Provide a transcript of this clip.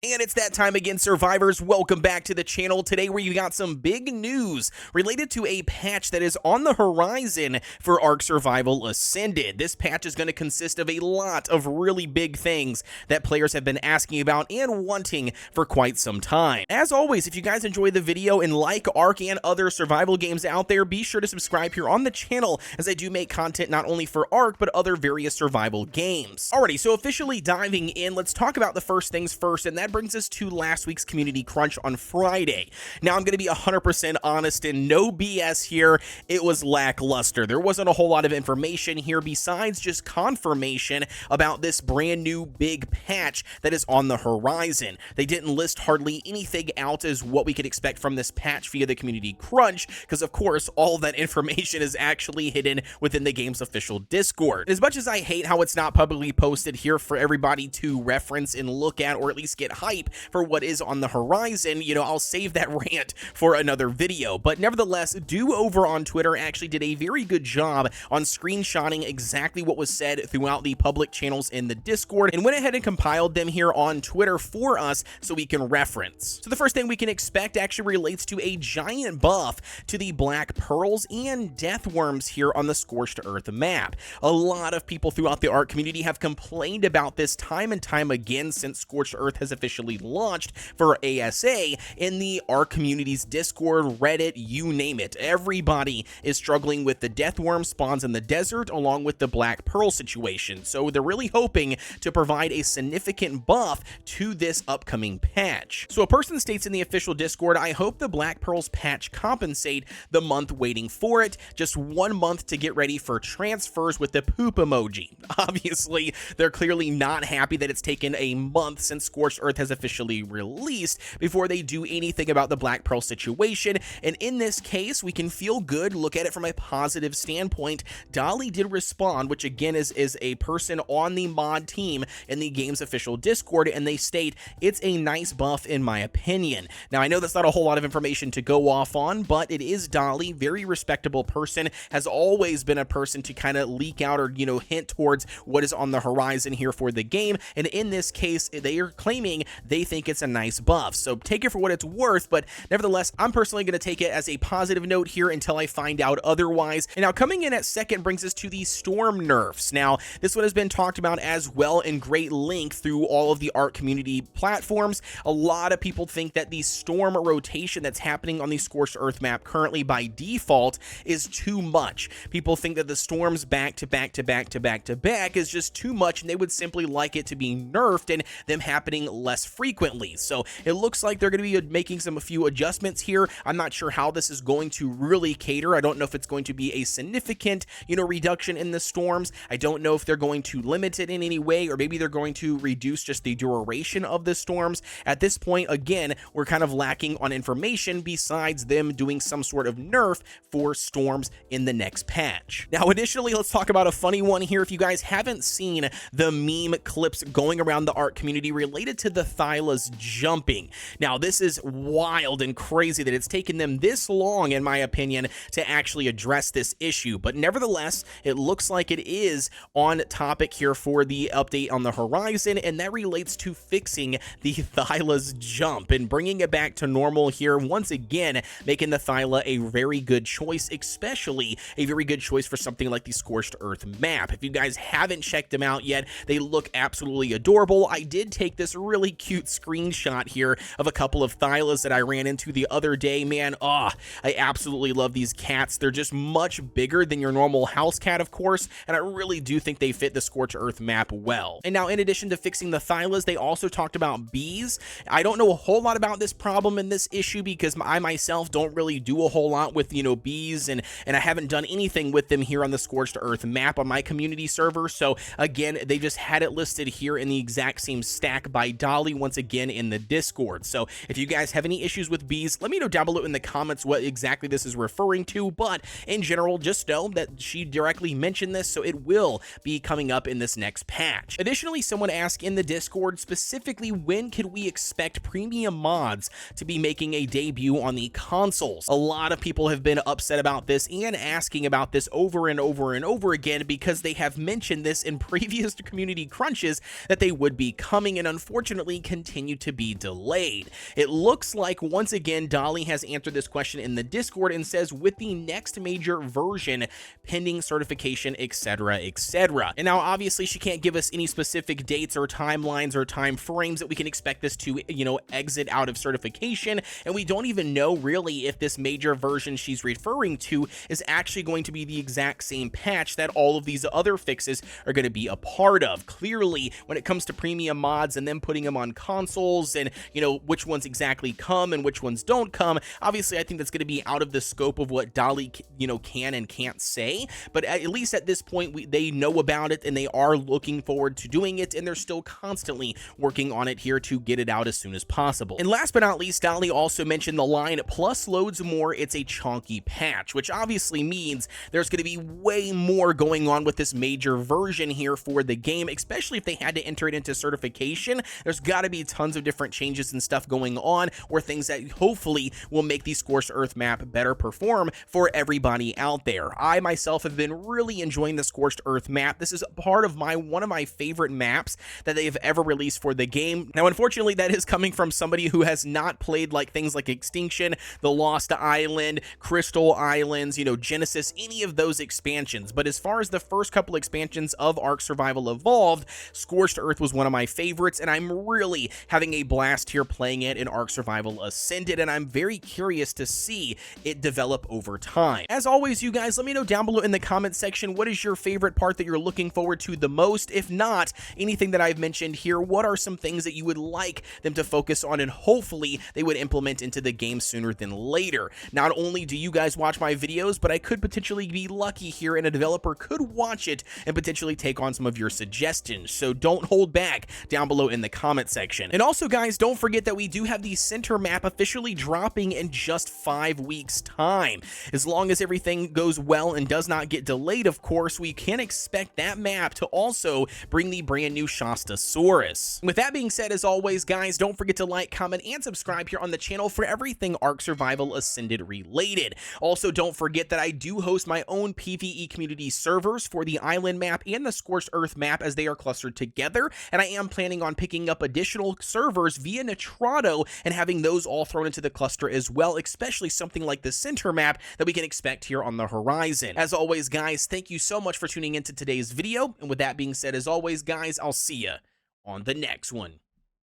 And it's that time again, survivors. Welcome back to the channel. Today we got some big news related to a patch that is on the horizon for ARK Survival Ascended. This patch is going to consist of a lot of really big things that players have been asking about and wanting for quite some time. As always, if you guys enjoy the video and like ARK and other survival games out there, be sure to subscribe here on the channel as I do make content not only for ARK but other various survival games. Alrighty, so officially diving in, let's talk about the first things first, and that brings us to last week's community crunch on Friday. Now, I'm going to be 100% honest and no BS here. It was lackluster. There wasn't a whole lot of information here besides just confirmation about this brand new big patch that is on the horizon. They didn't list hardly anything out as what we could expect from this patch via the community crunch, because of course all that information is actually hidden within the game's official Discord. As much as I hate how it's not publicly posted here for everybody to reference and look at, or at least get hype for what is on the horizon, you know, I'll save that rant for another video. But nevertheless, Do over on Twitter actually did a very good job on screenshotting exactly what was said throughout the public channels in the Discord and went ahead and compiled them here on Twitter for us so we can reference. So the first thing we can expect actually relates to a giant buff to the black pearls and death worms here on the Scorched Earth map. A lot of people throughout the ARK community have complained about this time and time again since Scorched Earth has officially launched for ASA in the ARK community's Discord, Reddit, you name it. Everybody is struggling with the death worm spawns in the desert along with the black pearl situation. So they're really hoping to provide a significant buff to this upcoming patch. So a person states in the official Discord, I hope the black pearls patch compensate the month waiting for it. Just 1 month to get ready for transfers with the poop emoji. Obviously, they're clearly not happy that it's taken a month since Scorched Earth has officially released before they do anything about the black pearl situation. And in this case, we can feel good, look at it from a positive standpoint. Dolly did respond, which again is a person on the mod team in the game's official Discord, and they state, it's a nice buff in my opinion. Now, I know that's not a whole lot of information to go off on, but it is Dolly, very respectable person, has always been a person to kind of leak out or, you know, hint towards what is on the horizon here for the game. And in this case, they are claiming they think it's a nice buff. So take it for what it's worth, but nevertheless, I'm personally going to take it as a positive note here until I find out otherwise. And now coming in at second brings us to the storm nerfs. Now, this one has been talked about as well in great length through all of the ARK community platforms. A lot of people think that the storm rotation that's happening on the Scorched Earth map currently by default is too much. People think that the storms back to back to back to back to back is just too much, and they would simply like it to be nerfed and them happening less frequently. So it looks like they're going to be making a few adjustments here. I'm not sure how this is going to really cater. I don't know if it's going to be a significant, you know, reduction in the storms. I don't know if they're going to limit it in any way, or maybe they're going to reduce just the duration of the storms. At this point, again, we're kind of lacking on information besides them doing some sort of nerf for storms in the next patch. Now, additionally, let's talk about a funny one here. If you guys haven't seen the meme clips going around the ARK community related to the Thyla's jumping. Now, this is wild and crazy that it's taken them this long, in my opinion, to actually address this issue. But nevertheless, it looks like it is on topic here for the update on the horizon, and that relates to fixing the Thyla's jump and bringing it back to normal here once again, making the Thyla a very good choice, especially a very good choice for something like the Scorched Earth map. If you guys haven't checked them out yet, they look absolutely adorable. I did take this really cute screenshot here of a couple of Thylas that I ran into the other day. Man, I absolutely love these cats. They're just much bigger than your normal house cat, of course, and I really do think they fit the Scorched Earth map well. And now, in addition to fixing the Thylas, they also talked about bees. I don't know a whole lot about this problem and this issue because I myself don't really do a whole lot with, you know, bees, and I haven't done anything with them here on the Scorched Earth map on my community server. So again, they just had it listed here in the exact same stack by Dolly once again in the Discord. So if you guys have any issues with bees, let me know down below in the comments what exactly this is referring to. But in general, just know that she directly mentioned this, so it will be coming up in this next patch. Additionally, someone asked in the Discord specifically, when could we expect premium mods to be making a debut on the consoles? A lot of people have been upset about this and asking about this over and over and over again because they have mentioned this in previous community crunches that they would be coming, and unfortunately unfortunately continue to be delayed. It looks like once again Dolly has answered this question in the Discord and says with the next major version pending certification, etc, etc. And now obviously she can't give us any specific dates or timelines or time frames that we can expect this to, exit out of certification, and we don't even know really if this major version she's referring to is actually going to be the exact same patch that all of these other fixes are going to be a part of. Clearly, when it comes to premium mods and then putting them on consoles and, which ones exactly come and which ones don't come, obviously I think that's going to be out of the scope of what Dolly, can and can't say, but at least at this point, they know about it and they are looking forward to doing it, and they're still constantly working on it here to get it out as soon as possible. And last but not least, Dolly also mentioned the line, plus loads more, it's a chunky patch, which obviously means there's going to be way more going on with this major version here for the game, especially if they had to enter it into certification. There's got to be tons of different changes and stuff going on, or things that hopefully will make the Scorched Earth map better perform for everybody out there. I myself have been really enjoying the Scorched Earth map. This is part of one of my favorite maps that they've ever released for the game. Now, unfortunately, that is coming from somebody who has not played like things like Extinction, The Lost Island, Crystal Islands, Genesis, any of those expansions. But as far as the first couple expansions of ARK Survival Evolved, Scorched Earth was one of my favorites, and I'm really having a blast here playing it in ARK Survival Ascended, and I'm very curious to see it develop over time. As always, you guys, let me know down below in the comment section, what is your favorite part that you're looking forward to the most? If not, anything that I've mentioned here, what are some things that you would like them to focus on and hopefully they would implement into the game sooner than later? Not only do you guys watch my videos, but I could potentially be lucky here and a developer could watch it and potentially take on some of your suggestions. So don't hold back down below in the comment section. And also, guys, don't forget that we do have the center map officially dropping in just 5 weeks time. As long as everything goes well and does not get delayed, of course, we can expect that map to also bring the brand new Shastasaurus. With that being said, as always, guys, don't forget to like, comment, and subscribe here on the channel for everything ARK Survival Ascended related. Also, don't forget that I do host my own PvE community servers for the island map and the Scorched Earth map as they are clustered together, and I am planning on picking up additional servers via Nitrado and having those all thrown into the cluster as well, especially something like the center map that we can expect here on the horizon. As always, guys, thank you so much for tuning into today's video, and with that being said, as always, guys, I'll see ya on the next one.